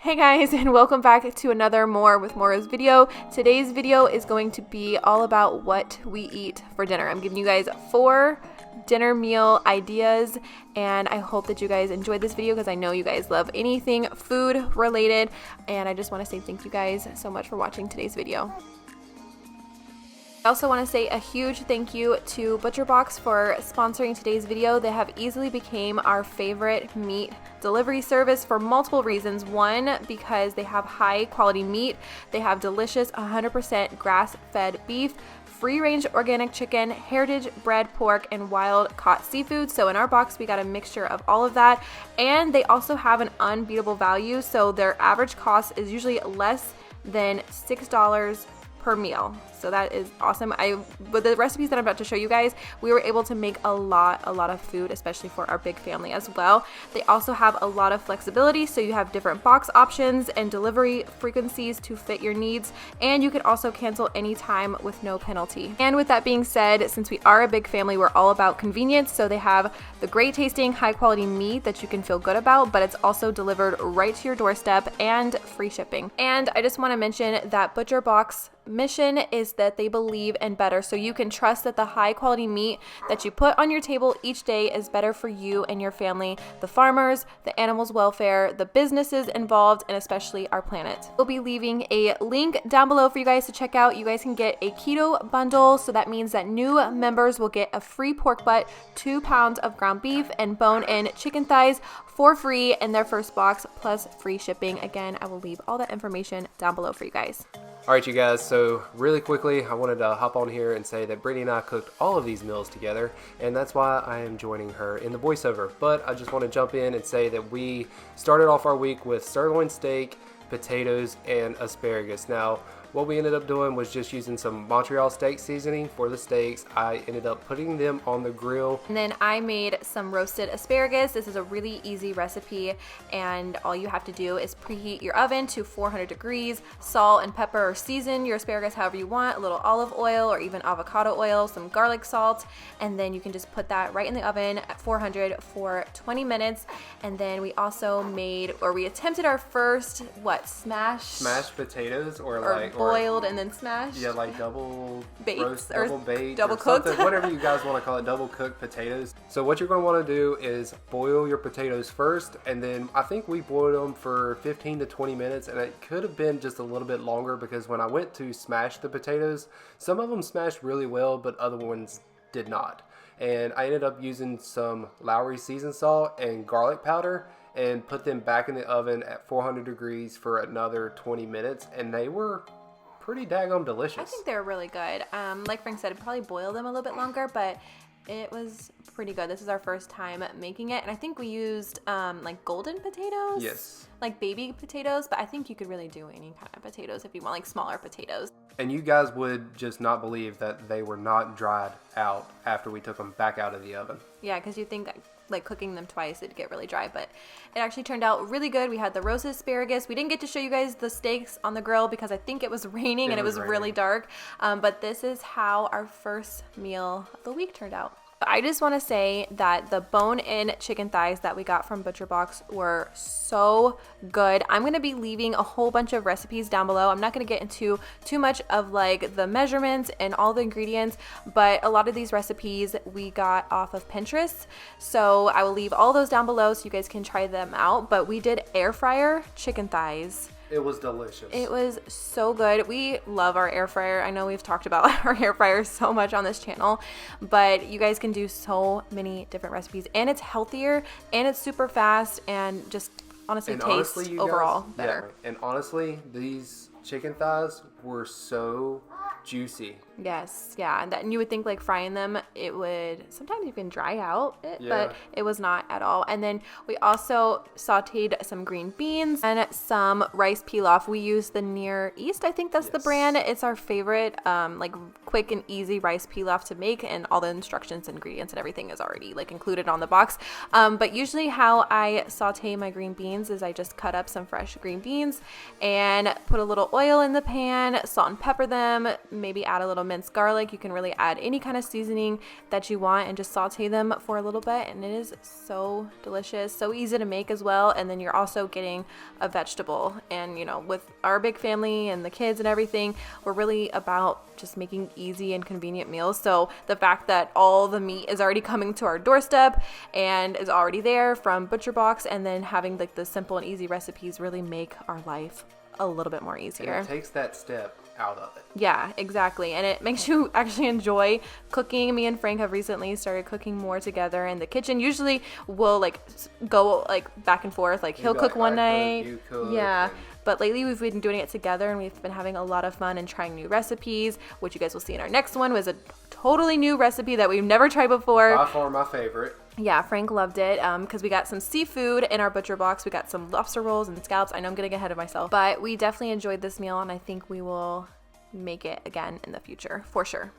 Hey guys, and welcome back to another More with Morrows video. Today's video is going to be all about what we eat for dinner. I'm giving you guys 4 dinner meal ideas, and I hope that you guys enjoyed this video because I know you guys love anything food related, and I just want to say thank you guys so much for watching today's video. I also want to say a huge thank you to ButcherBox for sponsoring today's video. They have easily become our favorite meat delivery service for multiple reasons. One, because they have high quality meat. They have delicious 100% grass-fed beef, free-range organic chicken, heritage bred pork, and wild-caught seafood. So in our box, we got a mixture of all of that. And they also have an unbeatable value. So their average cost is usually less than $6 per meal. So that is awesome. With the recipes that I'm about to show you guys, we were able to make a lot of food, especially for our big family as well. They also have a lot of flexibility, so you have different box options and delivery frequencies to fit your needs, and you can also cancel anytime with no penalty. And with that being said, since we are a big family, we're all about convenience, so they have the great tasting, high quality meat that you can feel good about, but it's also delivered right to your doorstep and free shipping. And I just want to mention that ButcherBox mission is that they believe in better, so you can trust that the high quality meat that you put on your table each day is better for you and your family, the farmers, the animals' welfare, the businesses involved, and especially our planet. We'll be leaving a link down below for you guys to check out. You guys can get a keto bundle, so that means that new members will get a free pork butt, 2 pounds of ground beef, and bone-in chicken thighs for free in their first box, plus free shipping. Again, I will leave all that information down below for you guys. All right, you guys, so really quickly, I wanted to hop on here and say that Brittany and I cooked all of these meals together, and that's why I am joining her in the voiceover. But I just want to jump in and say that we started off our week with sirloin steak, potatoes, and asparagus. Now, what we ended up doing was just using some Montreal steak seasoning for the steaks. I ended up putting them on the grill. And then I made some roasted asparagus. This is a really easy recipe, and all you have to do is preheat your oven to 400 degrees, salt and pepper, or season your asparagus however you want, a little olive oil or even avocado oil, some garlic salt, and then you can just put that right in the oven at 400 for 20 minutes. And then we also we attempted our first, Smashed potatoes or boiled and then smashed. Yeah, like double baked roast, or double baked, double or cooked, whatever you guys want to call it, double cooked potatoes. So what you're going to want to do is boil your potatoes first, and then I think we boiled them for 15 to 20 minutes, and it could have been just a little bit longer because when I went to smash the potatoes, some of them smashed really well, but other ones did not. And I ended up using some Lowry seasoned salt and garlic powder and put them back in the oven at 400 degrees for another 20 minutes, and they were pretty daggone delicious. I think they're really good. Like Frank said, I'd probably boil them a little bit longer, but it was pretty good. This is our first time making it, and I think we used like golden potatoes. Yes. Like baby potatoes, but I think you could really do any kind of potatoes if you want, like smaller potatoes. And you guys would just not believe that they were not dried out after we took them back out of the oven. Yeah, because you think that like cooking them twice it'd get really dry, but it actually turned out really good. We had the roasted asparagus. We didn't get to show you guys the steaks on the grill because I think it was raining and it was really dark, but this is how our first meal of the week turned out. I just want to say that the bone-in chicken thighs that we got from ButcherBox were so good. I'm going to be leaving a whole bunch of recipes down below. I'm not going to get into too much of like the measurements and all the ingredients, but a lot of these recipes we got off of Pinterest. So I will leave all those down below so you guys can try them out. But we did air fryer chicken thighs. It was delicious. It was so good. We love our air fryer. I know we've talked about our air fryer so much on this channel, but you guys can do so many different recipes, and it's healthier and it's super fast and just honestly tastes overall better. Yeah, and honestly, these chicken thighs were so juicy. Yes, yeah, and you would think like frying them, it would sometimes you can dry out it, but it was not at all. And then we also sauteed some green beans and some rice pilaf. We used the Near East, I think that's the brand. It's our favorite, like quick and easy rice pilaf to make, and all the instructions, ingredients, and everything is already like included on the box. But usually how I saute my green beans is I just cut up some fresh green beans and put a little oil in the pan, salt and pepper them, maybe add a little minced garlic. You can really add any kind of seasoning that you want and just saute them for a little bit. And it is so delicious, so easy to make as well. And then you're also getting a vegetable. And, you know, with our big family and the kids and everything, we're really about just making easy and convenient meals. So the fact that all the meat is already coming to our doorstep and is already there from ButcherBox, and then having like the simple and easy recipes really make our life a little bit more easier. And it takes that step out of it. Yeah, exactly. And it makes you actually enjoy cooking. Me and Frank have recently started cooking more together in the kitchen. Usually we'll like go like back and forth. Like he'll cook one night. You cook, yeah. But lately we've been doing it together, and we've been having a lot of fun and trying new recipes, which you guys will see in our next one. Was a totally new recipe that we've never tried before. By far my favorite. Yeah, Frank loved it because we got some seafood in our ButcherBox. We got some lobster rolls and scallops. I know I'm getting ahead of myself, but we definitely enjoyed this meal, and I think we will make it again in the future for sure.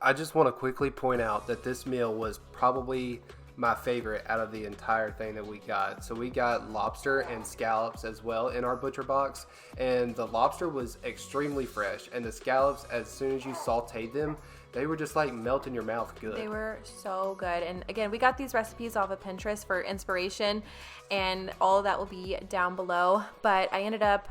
I just want to quickly point out that this meal was probably my favorite out of the entire thing that we got. So we got lobster and scallops as well in our ButcherBox, and the lobster was extremely fresh, and the scallops, as soon as you sauteed them, they were just like melt in your mouth good. They were so good. And again, we got these recipes off of Pinterest for inspiration, and all of that will be down below. But I ended up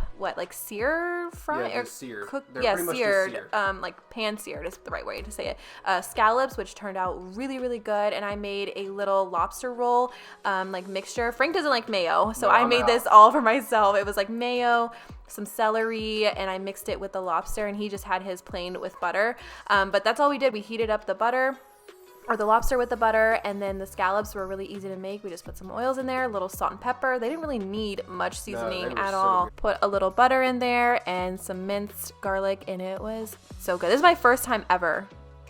sear fry or seared. cook, They're yeah, pretty much just seared, seared. like pan seared is the right way to say it. Scallops, which turned out really, really good. And I made a little lobster roll, like mixture. Frank doesn't like mayo, so I made this all for myself. It was like mayo, some celery, and I mixed it with the lobster, and he just had his plain with butter. But that's all we did. We heated up the butter, or the lobster with the butter, and then the scallops were really easy to make. We just put some oils in there, a little salt and pepper. They didn't really need much seasoning at all. Put a little butter in there and some minced garlic, and it was so good. This is my first time ever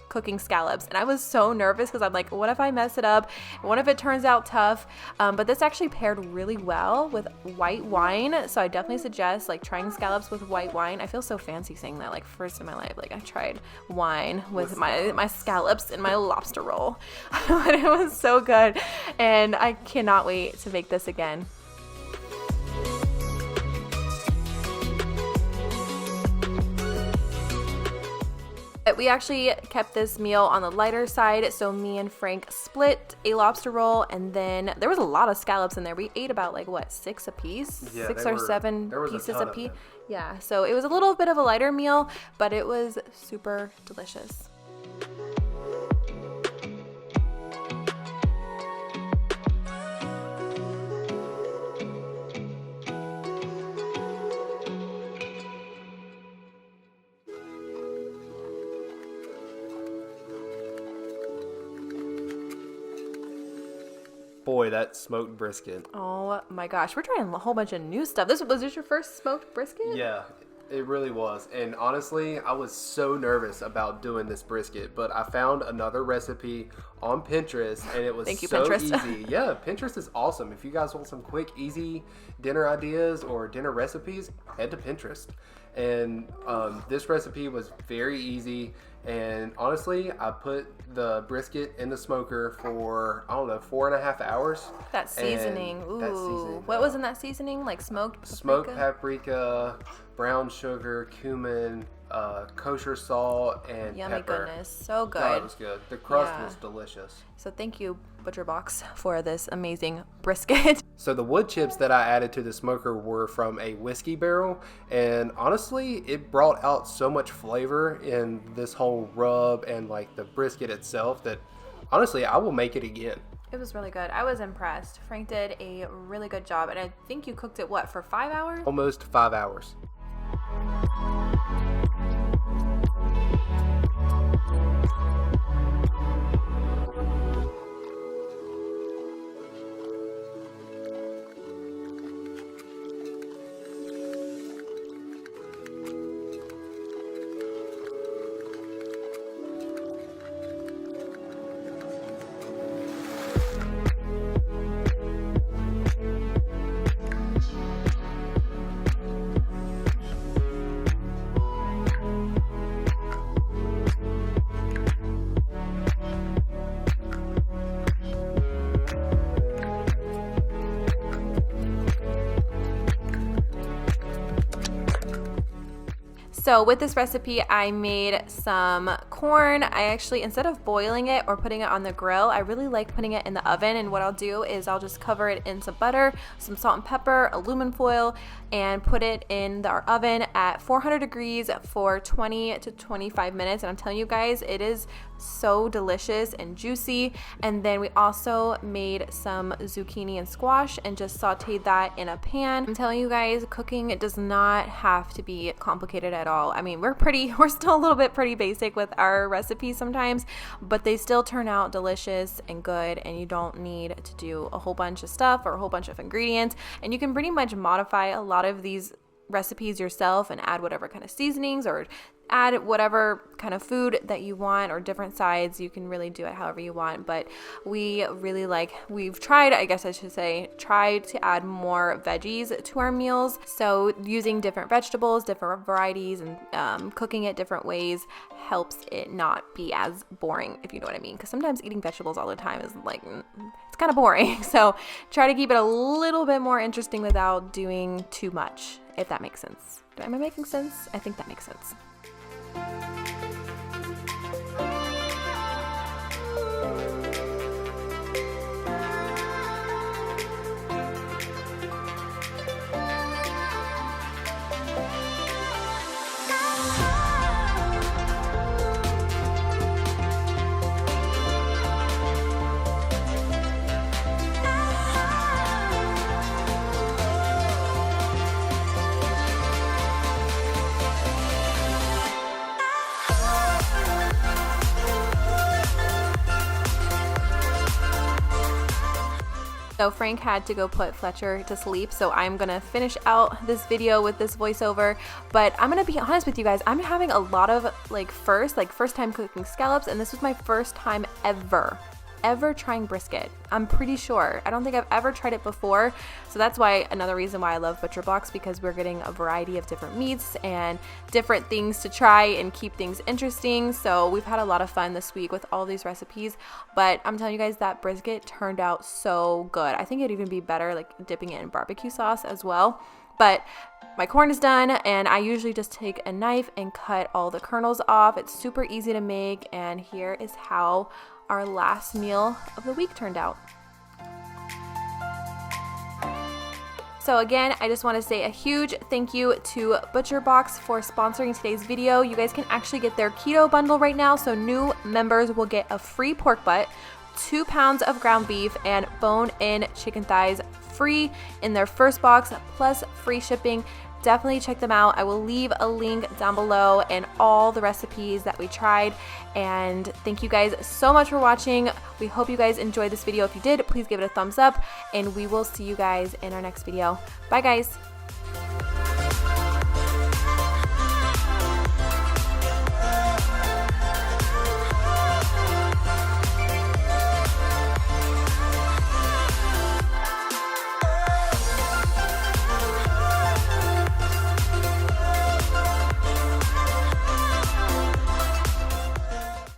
cooking scallops, and I was so nervous because I'm like, what if I mess it up? What if it turns out tough? But this actually paired really well with white wine, so I definitely suggest like trying scallops with white wine. I feel so fancy saying that, like first in my life, like I tried wine with my scallops and my lobster roll. But it was so good, and I cannot wait to make this again. We actually kept this meal on the lighter side, so me and Frank split a lobster roll, and then there was a lot of scallops in there. We ate about like what, 6 a piece? Yeah, 6 or 7 pieces a piece. Them. Yeah, so it was a little bit of a lighter meal, but it was super delicious. Boy, that smoked brisket. Oh my gosh, we're trying a whole bunch of new stuff. Was this your first smoked brisket? Yeah, it really was. And honestly, I was so nervous about doing this brisket, but I found another recipe on Pinterest, and it was Thank you, so Pinterest. easy. Yeah, Pinterest is awesome. If you guys want some quick, easy dinner ideas or dinner recipes, head to Pinterest. And this recipe was very easy. And honestly, I put the brisket in the smoker for, 4.5 hours. That seasoning. Ooh. That seasoning. What was in that seasoning? Like smoked paprika? Smoked paprika, brown sugar, cumin, kosher salt, and Yummy pepper. goodness. So good. God, it was good. The crust Yeah. was delicious. So thank you, ButcherBox, for this amazing brisket. So the wood chips that I added to the smoker were from a whiskey barrel, and honestly, it brought out so much flavor in this whole rub and like the brisket itself that honestly, I will make it again. It was really good. I was impressed. Frank did a really good job, and I think you cooked it, what, for 5 hours? Almost 5 hours. So with this recipe, I made some corn. I actually, instead of boiling it or putting it on the grill, I really like putting it in the oven. And what I'll do is I'll just cover it in some butter, some salt and pepper, aluminum foil, and put it in our oven at 400 degrees for 20 to 25 minutes. And I'm telling you guys, it is so delicious and juicy. And then we also made some zucchini and squash and just sauteed that in a pan. I'm telling you guys, cooking, it does not have to be complicated at all. I mean, we're still a little bit pretty basic with our recipes sometimes, but they still turn out delicious and good, and you don't need to do a whole bunch of stuff or a whole bunch of ingredients. And you can pretty much modify a lot of these recipes yourself and add whatever kind of seasonings or add whatever kind of food that you want, or different sides. You can really do it however you want, but we've tried, I guess I should say, tried to add more veggies to our meals. So using different vegetables, different varieties, and cooking it different ways helps it not be as boring, if you know what I mean, because sometimes eating vegetables all the time is like, it's kind of boring. So try to keep it a little bit more interesting without doing too much, if that makes sense. Am I making sense? I think that makes sense. So Frank had to go put Fletcher to sleep, so I'm gonna finish out this video with this voiceover. But I'm gonna be honest with you guys, I'm having a lot of first time cooking scallops, and this was my first time ever trying brisket. I'm pretty sure. I don't think I've ever tried it before. So that's why, another reason why I love ButcherBox, because we're getting a variety of different meats and different things to try and keep things interesting. So we've had a lot of fun this week with all these recipes, but I'm telling you guys, that brisket turned out so good. I think it'd even be better like dipping it in barbecue sauce as well. But my corn is done, and I usually just take a knife and cut all the kernels off. It's super easy to make, and here is how our last meal of the week turned out. So again, I just want to say a huge thank you to ButcherBox for sponsoring today's video. You guys can actually get their keto bundle right now, so new members will get a free pork butt, 2 pounds of ground beef, and bone-in chicken thighs free in their first box, plus free shipping. Definitely check them out. I will leave a link down below and all the recipes that we tried. And thank you guys so much for watching. We hope you guys enjoyed this video. If you did, please give it a thumbs up, and we will see you guys in our next video. Bye guys.